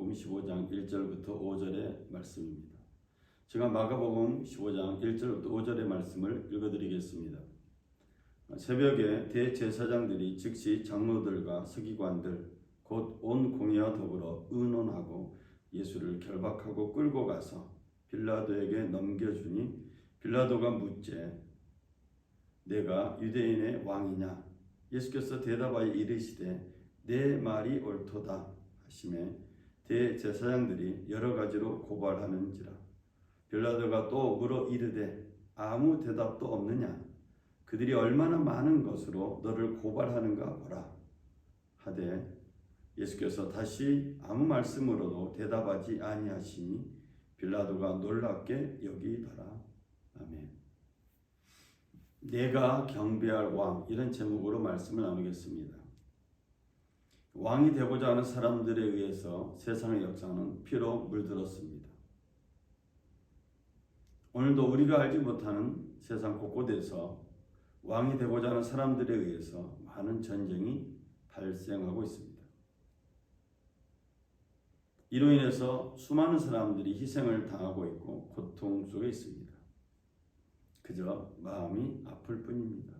마가복음 15장 1절부터 5절의 말씀입니다. 제가 마가복음 15장 1절부터 5절의 말씀을 읽어드리겠습니다. 새벽에 대제사장들이 즉시 장로들과 서기관들 곧 온 공회와 더불어 의논하고 예수를 결박하고 끌고 가서 빌라도에게 넘겨주니 빌라도가 묻되 내가 유대인의 왕이냐? 예수께서 대답하여 이르시되 내 말이 옳도다 하시매 대제사장들이 여러 가지로 고발하는지라. 빌라도가 또 물어 이르되 아무 대답도 없느냐? 그들이 얼마나 많은 것으로 너를 고발하는가 보라 하되 예수께서 다시 아무 말씀으로도 대답하지 아니하시니 빌라도가 놀랍게 여기더라. 아멘. 내가 경배할 왕, 이런 제목으로 말씀을 나누겠습니다. 왕이 되고자 하는 사람들에 의해서 세상의 역사는 피로 물들었습니다. 오늘도 우리가 알지 못하는 세상 곳곳에서 왕이 되고자 하는 사람들에 의해서 많은 전쟁이 발생하고 있습니다. 이로 인해서 수많은 사람들이 희생을 당하고 있고 고통 속에 있습니다. 그저 마음이 아플 뿐입니다.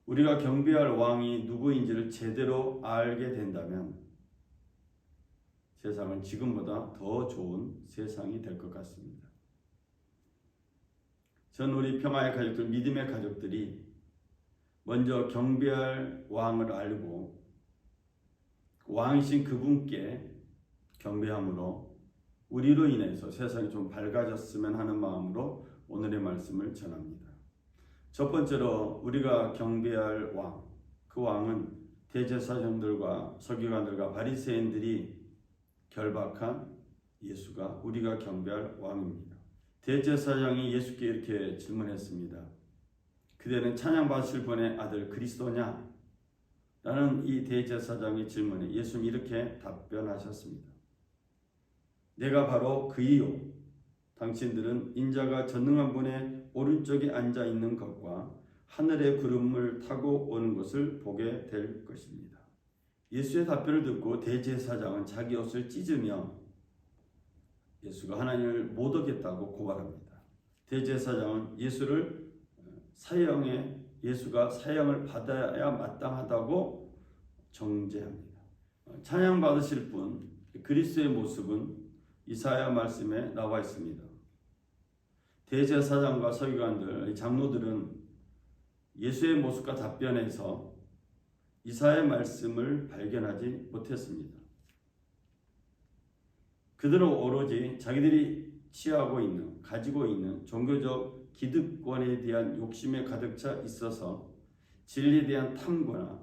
우리가 경배할 왕이 누구인지를 제대로 알게 된다면 세상은 지금보다 더 좋은 세상이 될 것 같습니다. 전 우리 평화의 가족들, 믿음의 가족들이 먼저 경배할 왕을 알고 왕이신 그분께 경배함으로 우리로 인해서 세상이 좀 밝아졌으면 하는 마음으로 오늘의 말씀을 전합니다. 첫 번째로 우리가 경배할 왕, 그 왕은 대제사장들과 서기관들과 바리새인들이 결박한 예수가 우리가 경배할 왕입니다. 대제사장이 예수께 이렇게 질문했습니다. 그대는 찬양받으실 분의 아들 그리스도냐? 라는 이 대제사장의 질문에 예수님이 이렇게 답변하셨습니다. 내가 바로 그이요. 당신들은 인자가 전능한 분의 오른쪽에 앉아 있는 것과 하늘의 구름을 타고 오는 것을 보게 될 것입니다. 예수의 답변을 듣고 대제사장은 자기 옷을 찢으며 예수가 하나님을 못 얻겠다고 고발합니다. 대제사장은 예수를 예수가 사형을 받아야 마땅하다고 정죄합니다. 찬양 받으실 분 그리스도의 모습은 이사야 말씀에 나와 있습니다. 대제사장과 서기관들, 장로들은 예수의 모습과 답변에서 이사야의 말씀을 발견하지 못했습니다. 그들은 오로지 자기들이 가지고 있는 종교적 기득권에 대한 욕심에 가득 차 있어서 진리에 대한 탐구나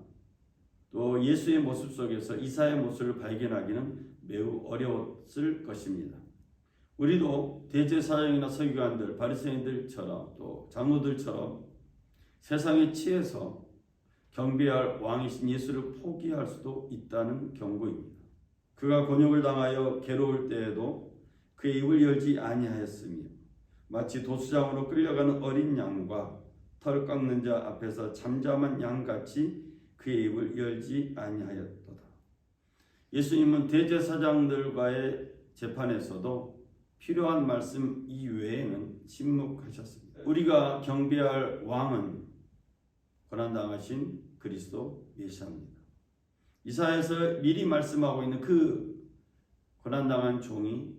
또 예수의 모습 속에서 이사야의 모습을 발견하기는 매우 어려웠을 것입니다. 우리도 대제사장이나 서기관들, 바리새인들처럼 또 장로들처럼 세상에 취해서 경배할 왕이신 예수를 포기할 수도 있다는 경고입니다. 그가 곤욕을 당하여 괴로울 때에도 그의 입을 열지 아니하였으며 마치 도수장으로 끌려가는 어린 양과 털 깎는 자 앞에서 잠잠한 양같이 그의 입을 열지 아니하였도다. 예수님은 대제사장들과의 재판에서도 필요한 말씀 이외에는 침묵하셨습니다. 우리가 경배할 왕은 고난당하신 그리스도 메시아입니다. 이사야에서 미리 말씀하고 있는 그 고난당한 종이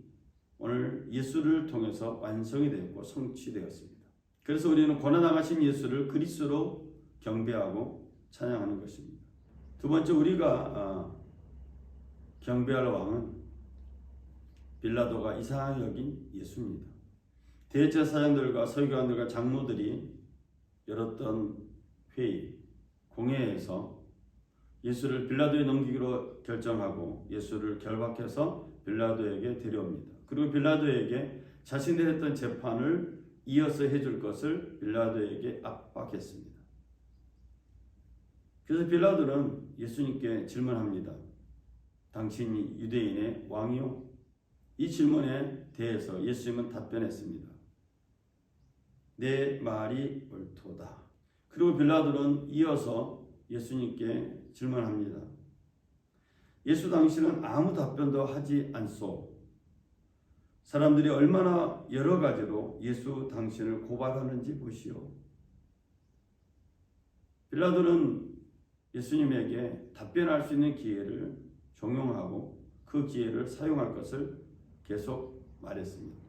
오늘 예수를 통해서 완성이 되었고 성취되었습니다. 그래서 우리는 고난당하신 예수를 그리스도로 경배하고 찬양하는 것입니다. 두 번째, 우리가 경배할 왕은 빌라도가 이상하게 여긴 예수입니다. 대제사장들과 서기관들과 장로들이 열었던 회의, 공회에서 예수를 빌라도에 넘기기로 결정하고 예수를 결박해서 빌라도에게 데려옵니다. 그리고 빌라도에게 자신들이 했던 재판을 이어서 해줄 것을 빌라도에게 압박했습니다. 그래서 빌라도는 예수님께 질문합니다. 당신이 유대인의 왕이요? 이 질문에 대해서 예수님은 답변했습니다. 내 말이 옳도다. 그리고 빌라도는 이어서 예수님께 질문합니다. 예수 당시는 아무 답변도 하지 않소. 사람들이 얼마나 여러 가지로 예수 당신을 고발하는지 보시오. 빌라도는 예수님에게 답변할 수 있는 기회를 종용하고 그 기회를 사용할 것을 계속 말했습니다.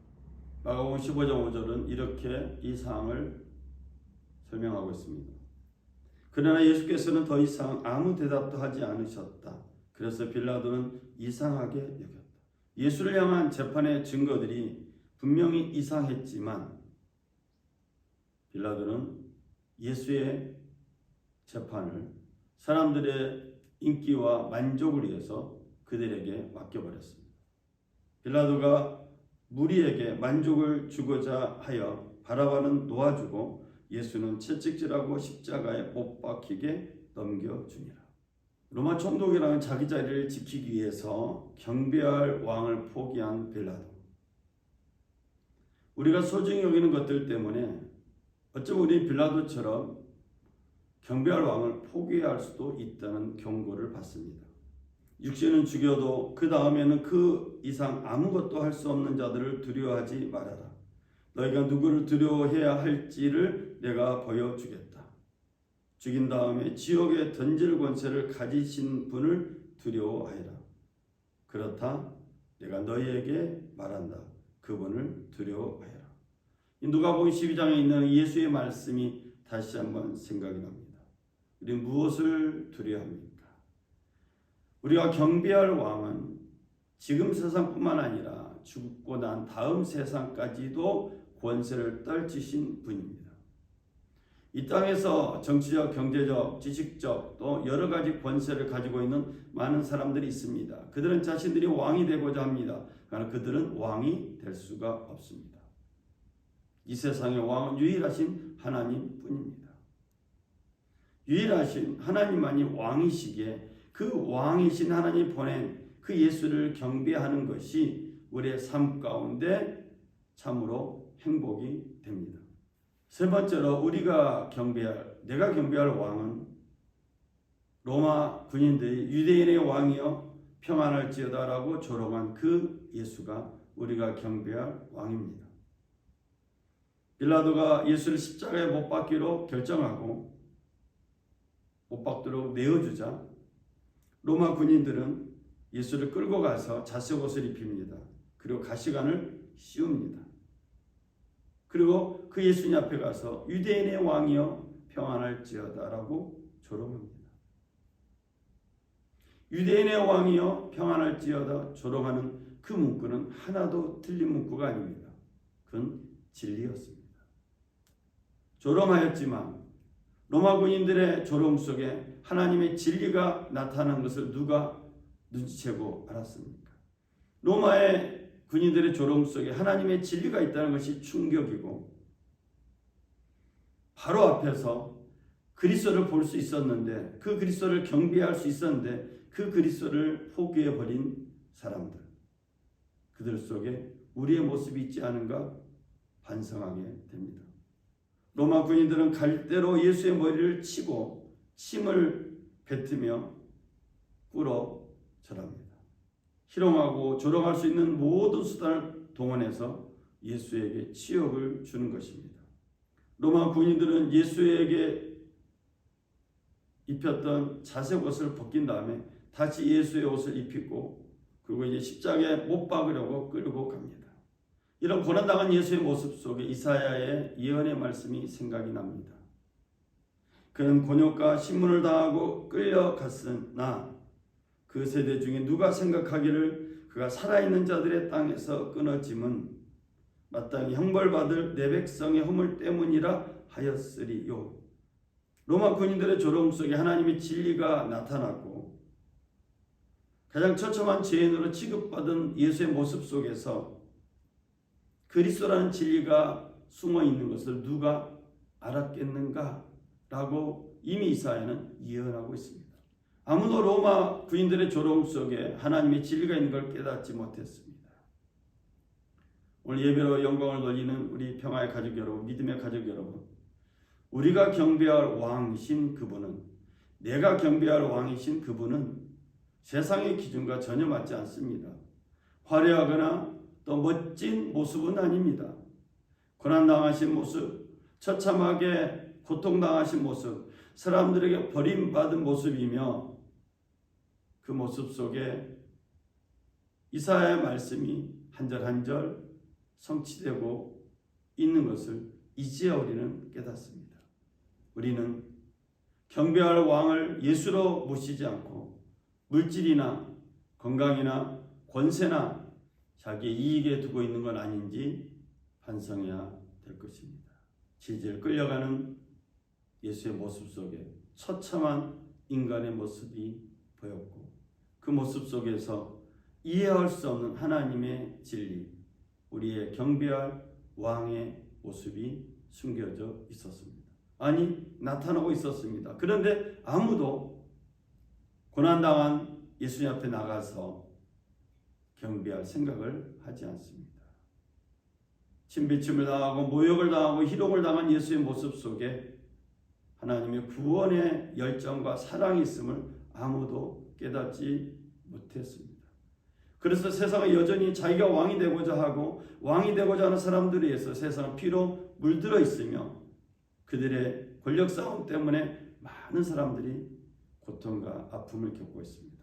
마가복음 15장 5절은 이렇게 이 사항을 설명하고 있습니다. 그러나 예수께서는 더 이상 아무 대답도 하지 않으셨다. 그래서 빌라도는 이상하게 여겼다. 예수를 향한 재판의 증거들이 분명히 이상했지만 빌라도는 예수의 재판을 사람들의 인기와 만족을 위해서 그들에게 맡겨버렸습니다. 빌라도가 무리에게 만족을 주고자 하여 바라바는 놓아주고 예수는 채찍질하고 십자가에 못 박히게 넘겨주니라. 로마 총독이라는 자기 자리를 지키기 위해서 경배할 왕을 포기한 빌라도. 우리가 소중히 여기는 것들 때문에 어쩌면 우리 빌라도처럼 경배할 왕을 포기할 수도 있다는 경고를 받습니다. 육신은 죽여도 그 다음에는 그 이상 아무것도 할 수 없는 자들을 두려워하지 말아라. 너희가 누구를 두려워해야 할지를 내가 보여주겠다. 죽인 다음에 지옥에 던질 권세를 가지신 분을 두려워하여라. 그렇다 내가 너희에게 말한다. 그분을 두려워하여라. 누가복음 12장에 있는 예수의 말씀이 다시 한번 생각이 납니다. 우리는 무엇을 두려워합니까? 우리가 경배할 왕은 지금 세상뿐만 아니라 죽고 난 다음 세상까지도 권세를 떨치신 분입니다. 이 땅에서 정치적, 경제적, 지식적 또 여러 가지 권세를 가지고 있는 많은 사람들이 있습니다. 그들은 자신들이 왕이 되고자 합니다. 그러나 그들은 왕이 될 수가 없습니다. 이 세상의 왕은 유일하신 하나님뿐입니다. 유일하신 하나님만이 왕이시기에 그 왕이신 하나님 보낸 그 예수를 경배하는 것이 우리의 삶 가운데 참으로 행복이 됩니다. 세 번째로 내가 경배할 왕은 로마 군인들이 유대인의 왕이여 평안할지어다 라고 조롱한 그 예수가 우리가 경배할 왕입니다. 빌라도가 예수를 십자가에 못 박기로 결정하고 못 박도록 내어주자 로마 군인들은 예수를 끌고 가서 자색옷을 입힙니다. 그리고 가시관을 씌웁니다. 그리고 그 예수님 앞에 가서 유대인의 왕이여 평안할지어다 라고 조롱합니다. 유대인의 왕이여 평안할지어다 조롱하는 그 문구는 하나도 틀린 문구가 아닙니다. 그건 진리였습니다. 조롱하였지만 로마 군인들의 조롱 속에 하나님의 진리가 나타난 것을 누가 눈치채고 알았습니까? 로마의 군인들의 조롱 속에 하나님의 진리가 있다는 것이 충격이고 바로 앞에서 그리스도를 볼 수 있었는데 그 그리스도를 경배할 수 있었는데 그 그리스도를 포기해버린 사람들 그들 속에 우리의 모습이 있지 않은가 반성하게 됩니다. 로마 군인들은 갈대로 예수의 머리를 치고 침을 뱉으며 꿇어 절합니다. 희롱하고 조롱할 수 있는 모든 수단을 동원해서 예수에게 치욕을 주는 것입니다. 로마 군인들은 예수에게 입혔던 자색 옷을 벗긴 다음에 다시 예수의 옷을 입히고 그리고 이제 십자가에 못 박으려고 끌고 갑니다. 이런 고난당한 예수의 모습 속에 이사야의 예언의 말씀이 생각이 납니다. 그는 곤욕과 신문을 당하고 끌려갔으나 그 세대 중에 누가 생각하기를 그가 살아있는 자들의 땅에서 끊어짐은 마땅히 형벌받을 내 백성의 허물 때문이라 하였으리요. 로마 군인들의 조롱 속에 하나님의 진리가 나타났고 가장 처참한 죄인으로 취급받은 예수의 모습 속에서 그리스도라는 진리가 숨어 있는 것을 누가 알았겠는가? 라고 이미 이사야는 예언하고 있습니다. 아무도 로마 군인들의 조롱 속에 하나님의 진리가 있는 걸 깨닫지 못했습니다. 오늘 예배로 영광을 돌리는 우리 평화의 가족 여러분, 믿음의 가족 여러분, 우리가 경배할 왕이신 그분은, 내가 경배할 왕이신 그분은 세상의 기준과 전혀 맞지 않습니다. 화려하거나 또 멋진 모습은 아닙니다. 고난당하신 모습, 처참하게 고통당하신 모습, 사람들에게 버림받은 모습이며 그 모습 속에 이사야의 말씀이 한 절 한 절 성취되고 있는 것을 이제야 우리는 깨닫습니다. 우리는 경배할 왕을 예수로 모시지 않고 물질이나 건강이나 권세나 자기의 이익에 두고 있는 건 아닌지 반성해야 될 것입니다. 질질 끌려가는 예수의 모습 속에 처참한 인간의 모습이 보였고 그 모습 속에서 이해할 수 없는 하나님의 진리, 우리의 경배할 왕의 모습이 숨겨져 있었습니다. 아니, 나타나고 있었습니다. 그런데 아무도 고난당한 예수님 앞에 나가서 경배할 생각을 하지 않습니다. 침비침을 당하고 모욕을 당하고 희롱을 당한 예수의 모습 속에 하나님의 구원의 열정과 사랑이 있음을 아무도 깨닫지 못했습니다. 그래서 세상은 여전히 자기가 왕이 되고자 하고 왕이 되고자 하는 사람들에 의해서 세상은 피로 물들어 있으며 그들의 권력 싸움 때문에 많은 사람들이 고통과 아픔을 겪고 있습니다.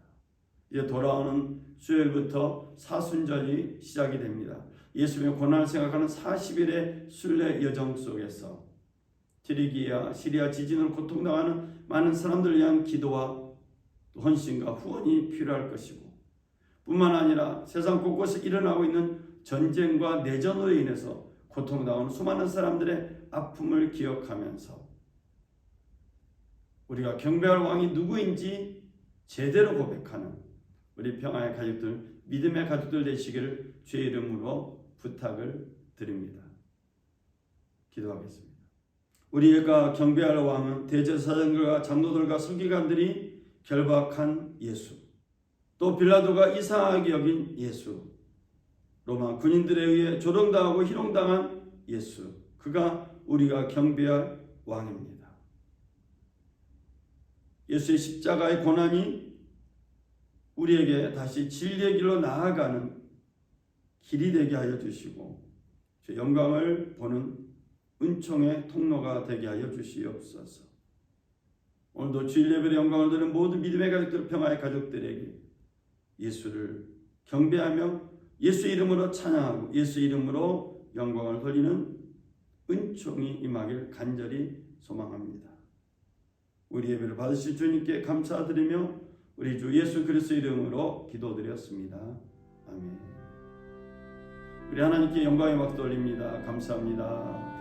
이제 돌아오는 수요일부터 사순절이 시작이 됩니다. 예수님의 고난을 생각하는 40일의 순례 여정 속에서 트리기아, 시리아 지진을 고통당하는 많은 사람들을 위한 기도와 헌신과 후원이 필요할 것이고 뿐만 아니라 세상 곳곳에 일어나고 있는 전쟁과 내전으로 인해서 고통당하는 수많은 사람들의 아픔을 기억하면서 우리가 경배할 왕이 누구인지 제대로 고백하는 우리 평화의 가족들, 믿음의 가족들 되시기를 주의 이름으로 부탁을 드립니다. 기도하겠습니다. 우리가 경배할 왕은 대제사장들과 장로들과 서기관들이 결박한 예수, 또 빌라도가 이상하게 여긴 예수, 로마 군인들에 의해 조롱당하고 희롱당한 예수, 그가 우리가 경배할 왕입니다. 예수의 십자가의 고난이 우리에게 다시 진리의 길로 나아가는 길이 되게 하여 주시고 주 영광을 보는 은총의 통로가 되게 하여 주시옵소서. 오늘도 주일 예배의 영광을 드리는 모든 믿음의 가족들, 평화의 가족들에게 예수를 경배하며 예수 이름으로 찬양하고 예수 이름으로 영광을 돌리는 은총이 임하길 간절히 소망합니다. 우리 예배를 받으실 주님께 감사드리며 우리 주 예수 그리스도 이름으로 기도드렸습니다. 아멘. 우리 하나님께 영광의 박수 돌립니다. 감사합니다.